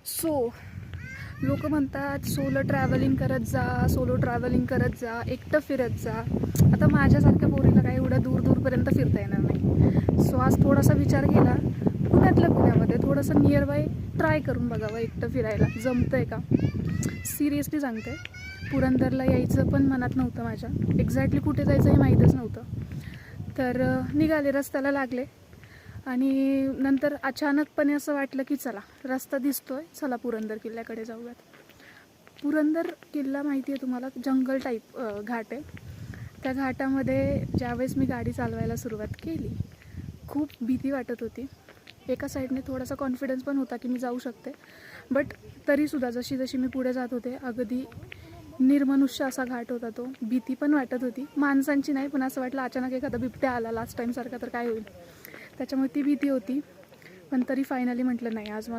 So लोक म्हणतात solo travelling करत जा, एकटं फिरत जा. आता माझ्यासारख्या पोरीला काही एवढं दूरपर्यंत फिरता येणार नाही. सो आज थोडासा विचार केला, पुण्यामध्ये थोडंसं नियर बाय ट्राय करून बघावं एकटं फिरायला जमतंय का. सिरियसली सांगते, पुरंदरला यायचं पण मनात नव्हतं माझ्या. एक्झॅक्टली कुठे जायचं हे माहीतच नव्हतं. तर निघाले, रस्त्याला लागले आणि नंतर अचानकपणे असं वाटलं की चला, रस्ता दिसतोय, चला पुरंदर किल्ल्याकडे जाऊयात. पुरंदर किल्ला माहिती आहे तुम्हाला, जंगल टाईप घाट आहे. त्या घाटामध्ये ज्यावेळेस मी गाडी चालवायला सुरुवात केली, खूप भीती वाटत होती. एका साईडने थोडासा कॉन्फिडन्स पण होता की मी जाऊ शकते, बट तरीसुद्धा जशी जशी मी पुढे जात होते, अगदी निर्मनुष्य असा घाट होता तो. भीती पण वाटत होती, माणसांची नाही, पण असं वाटलं अचानक एखादा बिबट्या आला लास्ट टाईमसारखा तर काय होईल, त्याच्यामुळे ती भीती होती. पण तरी फायनली म्हटलं नाही, आज मला